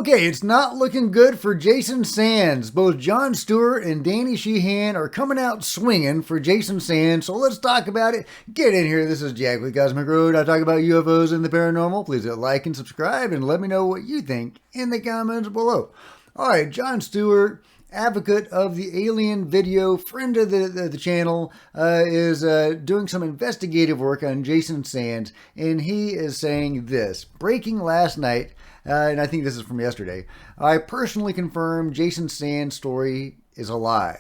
Okay, it's not looking good for Jason Sands. Both Jon Stewart and Danny Sheehan are coming out swinging for Jason Sands, so let's talk about it. Get in here. This is Jack with Cosmic Road. I talk about UFOs and the paranormal. Please hit like and subscribe and let me know what you think in the comments below. All right, Jon Stewart, advocate of the alien video, friend of the channel, is doing some investigative work on Jason Sands, and he is saying this. Breaking last night, and I think this is from yesterday, I personally confirm Jason Sands' story is a lie.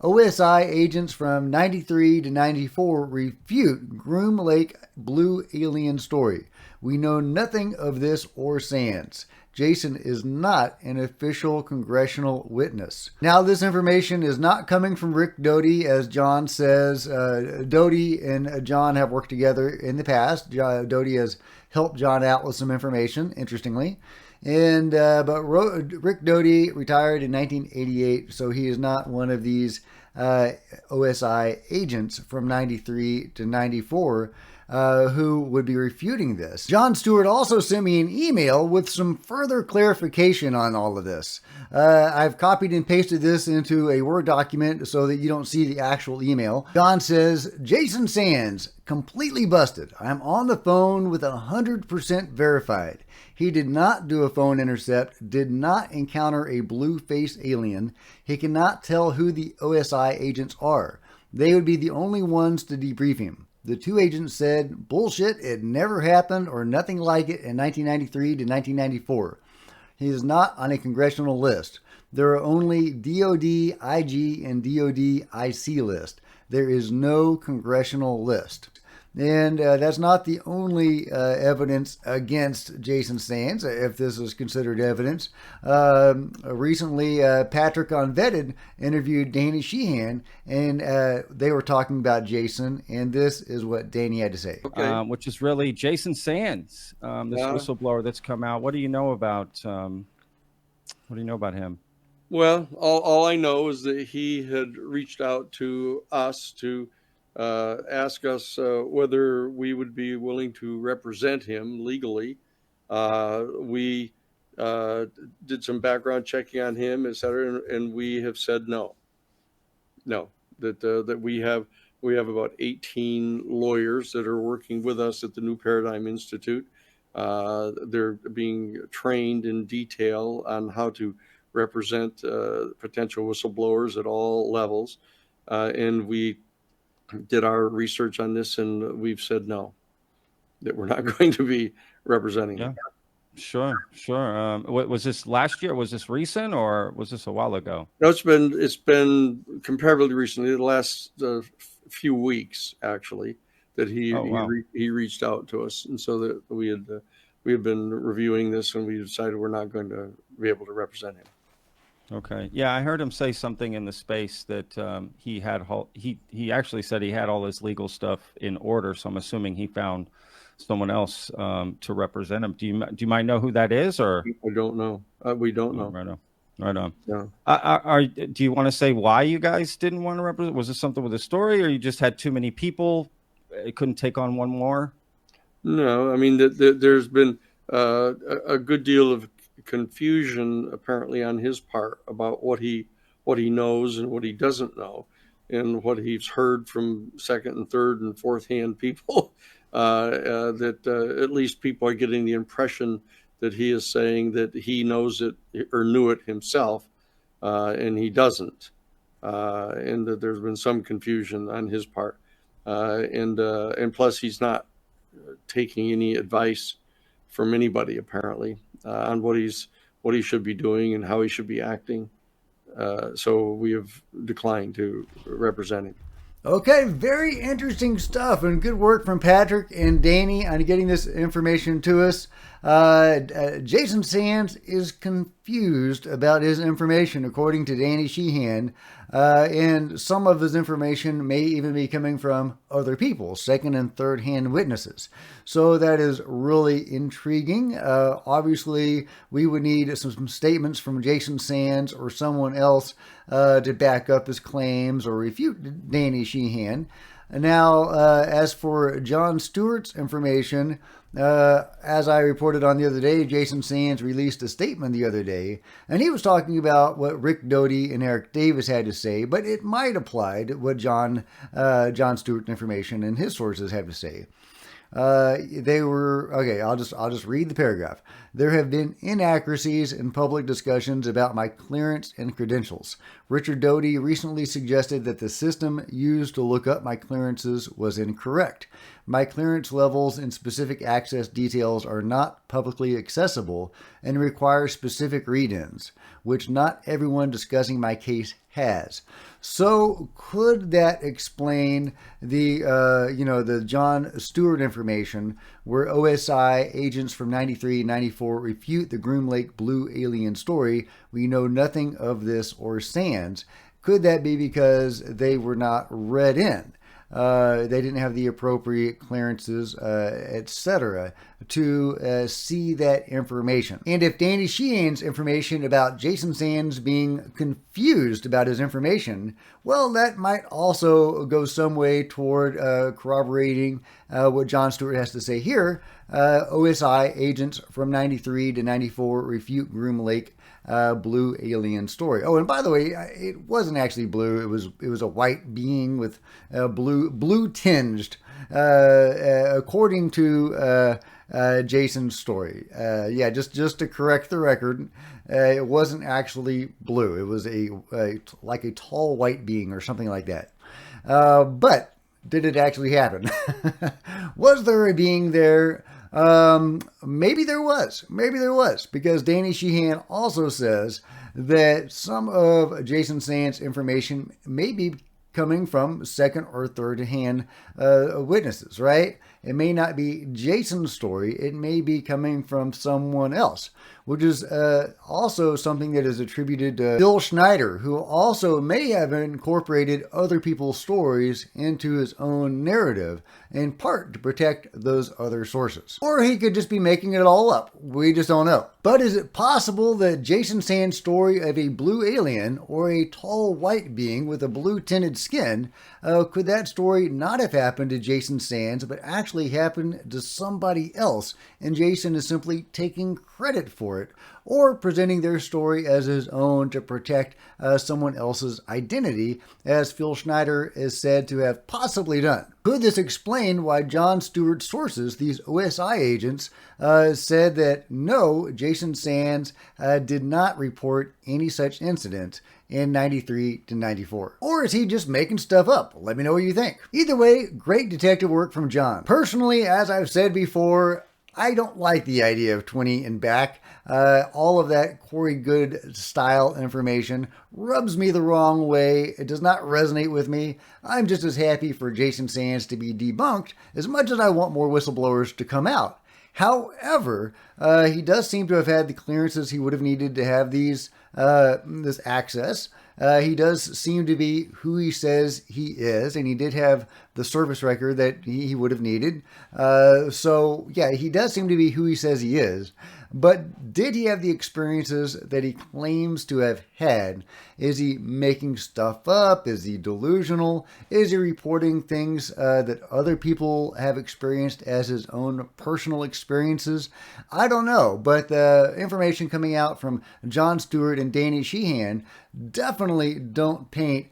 OSI agents from 93 to 94 refute Groom Lake blue alien story. We know nothing of this or Sands. Jason is not an official congressional witness. Now, this information is not coming from Rick Doty, as John says. Doty and John have worked together in the past. Doty has helped John out with some information, interestingly. But Rick Doty retired in 1988, so he is not one of these OSI agents from 93 to 94 who would be refuting this. Jon Stewart also sent me an email with some further clarification on all of this. I've copied and pasted this into a Word document so that you don't see the actual email. John says, Jason Sands, completely busted. I'm on the phone with 100% verified. He did not do a phone intercept, did not encounter a blue-faced alien. He cannot tell who the OSI agents are. They would be the only ones to debrief him. The two agents said, bullshit, it never happened or nothing like it in 1993 to 1994. He is not on a congressional list. There are only DOD, IG, and DOD IC list. There is no congressional list. And that's not the only evidence against Jason Sands, if this is considered evidence. Recently, Patrick on Vetted interviewed Danny Sheehan, and they were talking about Jason, and this is what Danny had to say. Okay. Which is really Jason Sands, this whistleblower that's come out. What do you know about him? Well, all I know is that he had reached out to us to ask us whether we would be willing to represent him legally. We did some background checking on him, etc., and we have said no. That we have about 18 lawyers that are working with us at the New Paradigm Institute. They're being trained in detail on how to represent potential whistleblowers at all levels, and we did our research on this, and we've said no, that we're not going to be representing him. Sure. Was this last year? Was this recent, or was this a while ago? No, it's been comparatively recently, the last few weeks actually, that he reached out to us, and so that we had been reviewing this, and we decided we're not going to be able to represent him. Okay. Yeah, I heard him say something in the space that he actually said he had all his legal stuff in order. So I'm assuming he found someone else to represent him. Do you might know who that is, or? I don't know. We don't know. Right on. Yeah. Do you want to say why you guys didn't want to represent? Was it something with the story, or you just had too many people? It couldn't take on one more? No, I mean there's been a good deal of confusion apparently on his part about what he knows and what he doesn't know, and what he's heard from second and third and fourth hand people. That at least people are getting the impression that he is saying that he knows it or knew it himself, and he doesn't, and that there's been some confusion on his part, and plus he's not taking any advice from anybody apparently on what he should be doing and how he should be acting. So we have declined to represent him. Okay, very interesting stuff, and good work from Patrick and Danny on getting this information to us. Jason Sands is confused about his information, according to Danny Sheehan, and some of his information may even be coming from other people, second and third hand witnesses. So that is really intriguing. Obviously, we would need some statements from Jason Sands or someone else to back up his claims or refute Danny Sheehan. Now, as for Jon Stewart's information, as I reported on the other day, Jason Sands released a statement the other day, and he was talking about what Rick Doty and Eric Davis had to say, but it might apply to what Jon Stewart information and his sources have to say. They were okay. I'll just read the paragraph. There have been inaccuracies in public discussions about my clearance and credentials. Richard Doty recently suggested that the system used to look up my clearances was incorrect. My clearance levels and specific access details are not publicly accessible and require specific read-ins, which not everyone discussing my case has. So could that explain the Jon Stewart information where OSI agents from 93 and 94 refute the Groom Lake Blue alien story? We know nothing of this or Sands. Could that be because they were not read in? They didn't have the appropriate clearances, etc., to see that information. And if Danny Sheehan's information about Jason Sands being confused about his information, well, that might also go some way toward corroborating what Jon Stewart has to say here. OSI agents from 93 to 94 refute Groom Lake blue alien story. Oh, and by the way, it wasn't actually blue. It was a white being with blue tinged, according to Jason's story. Yeah, just to correct the record, it wasn't actually blue. It was like a tall white being or something like that. But did it actually happen? Was there a being there? Maybe there was, because Danny Sheehan also says that some of Jason Sands' information may be coming from second or third hand witnesses, right? It may not be Jason's story. It may be coming from someone else, which is also something that is attributed to Phil Schneider, who also may have incorporated other people's stories into his own narrative, in part to protect those other sources. Or he could just be making it all up. We just don't know. But is it possible that Jason Sands' story of a blue alien or a tall white being with a blue tinted skin, could that story not have happened to Jason Sands, but actually happened to somebody else, and Jason is simply taking credit for it, or presenting their story as his own to protect someone else's identity, as Phil Schneider is said to have possibly done? Could this explain why Jon Stewart's sources, these OSI agents, said that no, Jason Sands did not report any such incident in 93 to 94? Or is he just making stuff up? Let me know what you think. Either way, great detective work from Jon. Personally, as I've said before, I don't like the idea of 20 and back. All of that Corey Good style information rubs me the wrong way. It does not resonate with me. I'm just as happy for Jason Sands to be debunked as much as I want more whistleblowers to come out. However, he does seem to have had the clearances he would have needed to have this access. He does seem to be who he says he is, and he did have the service record that he would have needed. So, yeah, he does seem to be who he says he is. But did he have the experiences that he claims to have had? Is he making stuff up? Is he delusional? Is he reporting things that other people have experienced as his own personal experiences? I don't know, but the information coming out from Jon Stewart and Danny Sheehan definitely don't paint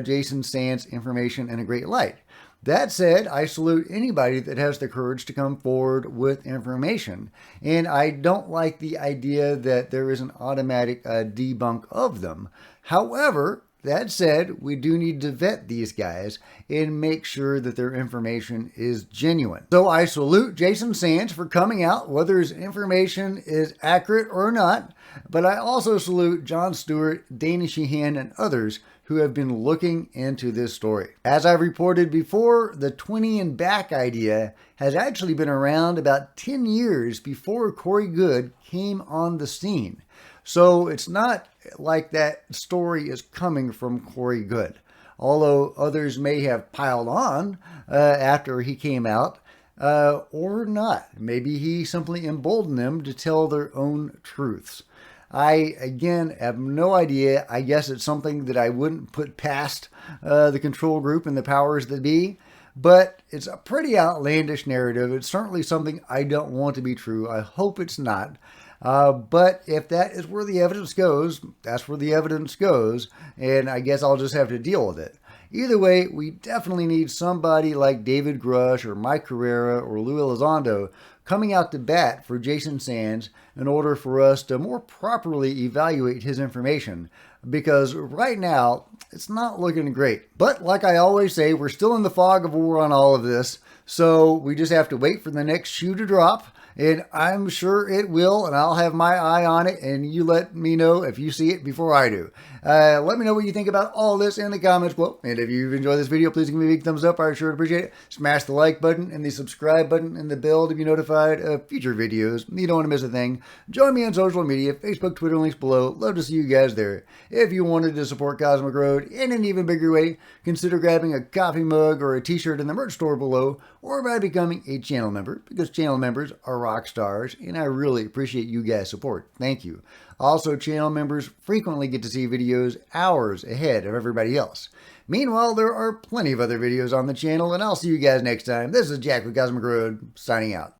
Jason Sands' information in a great light. That said, I salute anybody that has the courage to come forward with information. And I don't like the idea that there is an automatic debunk of them. However, that said, we do need to vet these guys and make sure that their information is genuine. So I salute Jason Sands for coming out, whether his information is accurate or not. But I also salute Jon Stewart, Danny Sheehan, and others who have been looking into this story. As I've reported before, the 20 and back idea has actually been around about 10 years before Corey Good came on the scene. So it's not like that story is coming from Corey Good, although others may have piled on after he came out, or not. Maybe he simply emboldened them to tell their own truths. I, again, have no idea. I guess it's something that I wouldn't put past the control group and the powers that be. But it's a pretty outlandish narrative. It's certainly something I don't want to be true. I hope it's not. But if that is where the evidence goes, that's where the evidence goes, and I guess I'll just have to deal with it. Either way, we definitely need somebody like David Grush or Mike Carrera or Lou Elizondo coming out to bat for Jason Sands in order for us to more properly evaluate his information. Because right now, it's not looking great. But like I always say, we're still in the fog of war on all of this. So we just have to wait for the next shoe to drop. And I'm sure it will, and I'll have my eye on it, and you let me know if you see it before I do. Let me know what you think about all this in the comments below. And if you've enjoyed this video, please give me a big thumbs up. I sure appreciate it. Smash the like button and the subscribe button and the bell to be notified of future videos. You don't want to miss a thing. Join me on social media, Facebook, Twitter, links below. Love to see you guys there. If you wanted to support Cosmic Road in an even bigger way, consider grabbing a coffee mug or a t-shirt in the merch store below, or by becoming a channel member, because channel members are rock stars, and I really appreciate you guys' support. Thank you. Also, channel members frequently get to see videos hours ahead of everybody else. Meanwhile, there are plenty of other videos on the channel, and I'll see you guys next time. This is Jack with Cosmic Road, signing out.